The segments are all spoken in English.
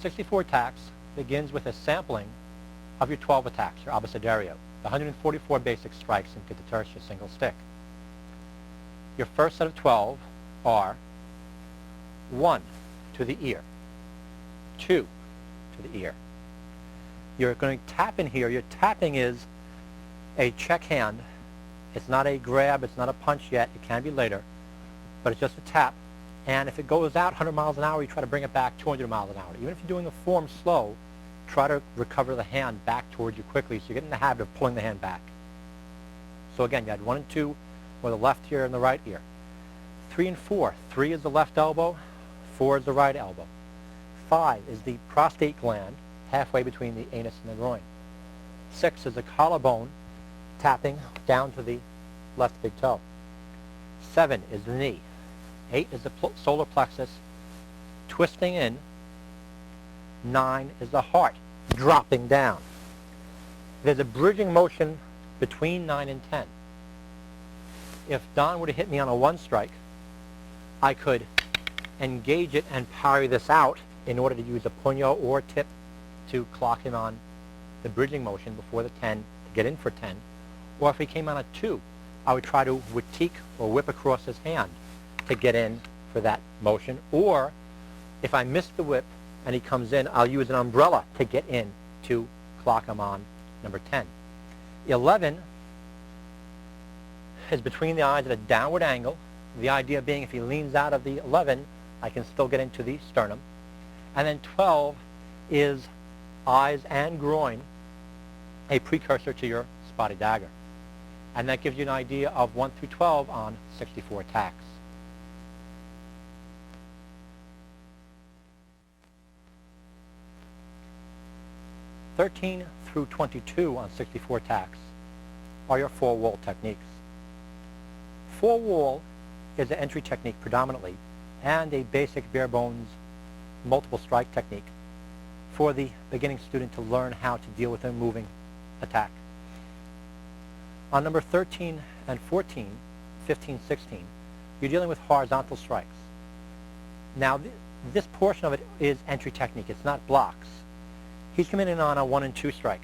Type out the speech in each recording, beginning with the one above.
64 tacks begins with a sampling of your 12 attacks, your abecedario, the 144 basic strikes in Pekiti-Tirsia single stick. Your first set of 12 are 1 to the ear, 2 to the ear. You're going to tap in here. Your tapping is a check hand. It's not a grab, it's not a punch yet, it can be later, but it's just a tap. And if it goes out 100 miles an hour, you try to bring it back 200 miles an hour. Even if you're doing the form slow, try to recover the hand back towards you quickly so you get in the habit of pulling the hand back. So again, you had 1 and 2 with the left ear and the right ear. 3 and 4. 3 is the left elbow, 4 is the right elbow. 5 is the prostate gland, halfway between the anus and the groin. 6 is the collarbone, tapping down to the left big toe. 7 is the knee. 8 is the solar plexus, twisting in. 9 is the heart, dropping down. There's a bridging motion between 9 and 10. If Don were to hit me on a 1 strike, I could engage it and parry this out in order to use a puño or tip to clock him on the bridging motion before the 10 to get in for 10. Or if he came on a 2, I would try to witique or whip across his hand to get in for that motion. Or if I miss the whip and he comes in, I'll use an umbrella to get in to clock him on number 10. 11 is between the eyes at a downward angle. The idea being if he leans out of the 11, I can still get into the sternum. And then 12 is eyes and groin, a precursor to your spotty dagger. And that gives you an idea of 1 through 12 on 64 tacks. (13 through 22 on 64 tacks are your 4-wall techniques. 4-wall is an entry technique predominantly and a basic bare bones multiple strike technique for the beginning student to learn how to deal with a moving attack. On number 13 and 14, 15, 16, you're dealing with horizontal strikes. Now this portion of it is entry technique, it's not blocks. He's coming in on a 1 and 2 strike.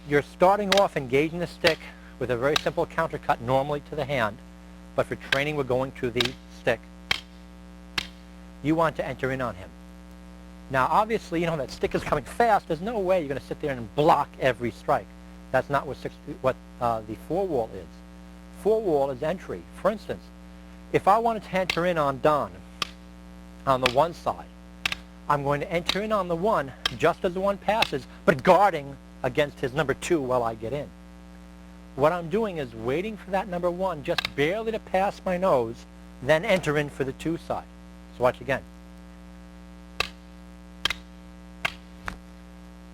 You're starting off engaging the stick with a very simple countercut normally to the hand, but for training we're going to the stick. You want to enter in on him. Now obviously, you know, that stick is coming fast. There's no way you're going to sit there and block every strike. That's not what the 4-wall is. 4-wall is entry. For instance, if I wanted to enter in on Don on the 1 side, I'm going to enter in on the 1 just as the 1 passes, but guarding against his number 2 while I get in. What I'm doing is waiting for that number 1 just barely to pass my nose, then enter in for the 2 side. So watch again.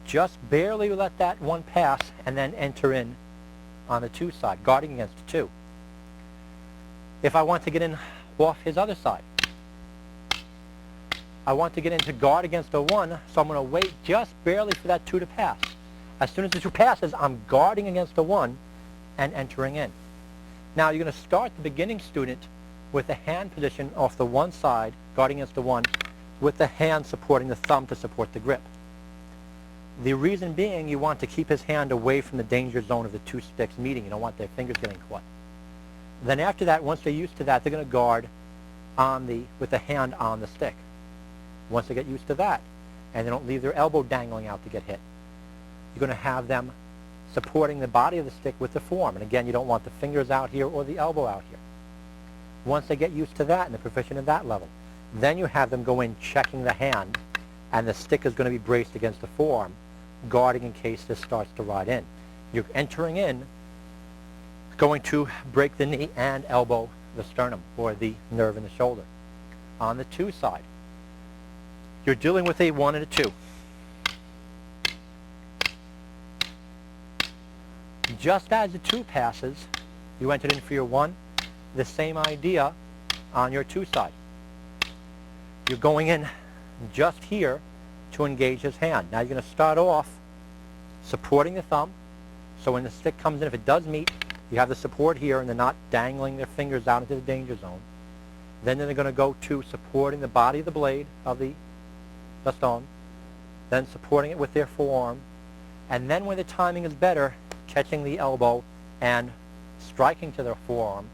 Just barely let that 1 pass and then enter in on the 2 side, guarding against the 2. If I want to get in off his other side, I want to get into guard against a 1, so I'm going to wait just barely for that 2 to pass. As soon as the 2 passes, I'm guarding against a 1 and entering in. Now you're going to start the beginning student with the hand position off the 1 side, guarding against the 1, with the hand supporting the thumb to support the grip. The reason being you want to keep his hand away from the danger zone of the 2 sticks meeting. You don't want their fingers getting caught. Then after that, once they're used to that, they're going to guard with the hand on the stick. Once they get used to that, and they don't leave their elbow dangling out to get hit, you're going to have them supporting the body of the stick with the form. And again, you don't want the fingers out here or the elbow out here. Once they get used to that and they're proficient at that level, then you have them go in checking the hand, and the stick is going to be braced against the forearm, guarding in case this starts to ride in. You're entering in, going to break the knee and elbow the sternum or the nerve in the shoulder. On the 2 side, you're dealing with a 1 and a 2. Just as the 2 passes, you entered in for your 1. The same idea on your 2 side. You're going in just here to engage his hand. Now you're going to start off supporting the thumb, so when the stick comes in, if it does meet, you have the support here and they're not dangling their fingers out into the danger zone. Then they're going to go to supporting the body of the blade of the baston, then supporting it with their forearm, and then when the timing is better, catching the elbow and striking to their forearm.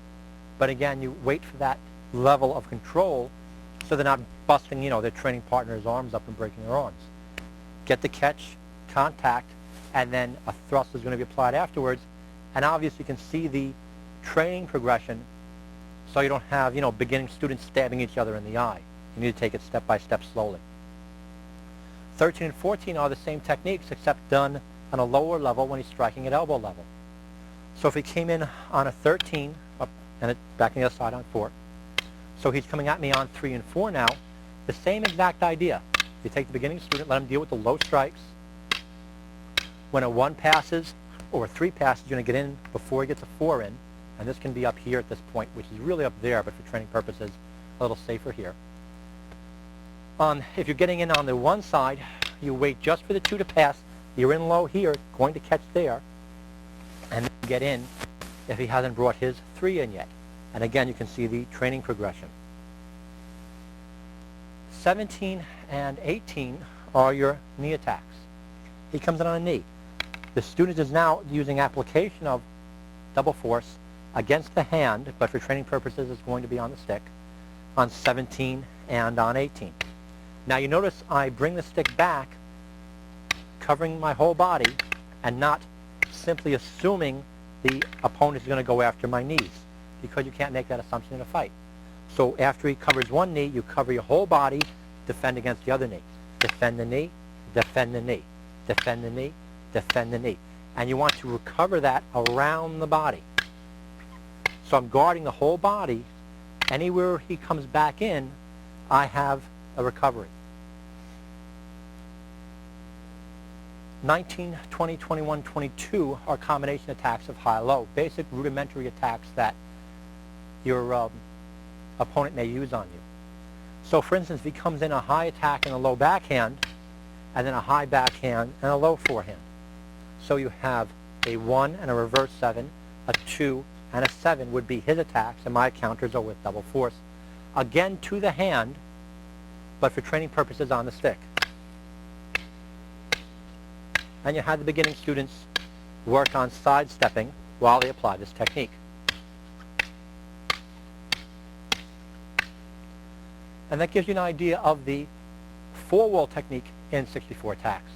But again, you wait for that level of control so they're not busting, their training partner's arms up and breaking their arms. Get the catch, contact, and then a thrust is going to be applied afterwards. And obviously you can see the training progression so you don't have, beginning students stabbing each other in the eye. You need to take it step by step slowly. 13 and 14 are the same techniques except done on a lower level when he's striking at elbow level. So if he came in on a 13, up and back on the other side on 4. So he's coming at me on 3 and 4 now. The same exact idea. You take the beginning student, let him deal with the low strikes. When a 1 passes or a 3 passes, you're going to get in before he gets a 4 in. And this can be up here at this point, which is really up there, but for training purposes, a little safer here. If you're getting in on the 1 side, you wait just for the 2 to pass. You're in low here, going to catch there, and then get in if he hasn't brought his 3 in yet. And again, you can see the training progression. 17 and 18 are your knee attacks. He comes in on a knee. The student is now using application of double force against the hand, but for training purposes it's going to be on the stick, on 17 and on 18. Now you notice I bring the stick back, covering my whole body, and not simply assuming the opponent is going to go after my knees, because you can't make that assumption in a fight. So after he covers one knee, you cover your whole body, defend against the other knee. Defend the knee, defend the knee, defend the knee, defend the knee. And you want to recover that around the body. So I'm guarding the whole body. Anywhere he comes back in, I have a recovery. 19, 20, 21, 22 are combination attacks of high-low, basic rudimentary attacks that your opponent may use on you. So for instance, if he comes in a high attack and a low backhand, and then a high backhand and a low forehand. So you have a 1 and a reverse 7, a 2 and a 7 would be his attacks, and my counters are with double force. Again to the hand, but for training purposes on the stick. And you have the beginning students work on sidestepping while they apply this technique. And that gives you an idea of the 4-wall technique in 64 attacks.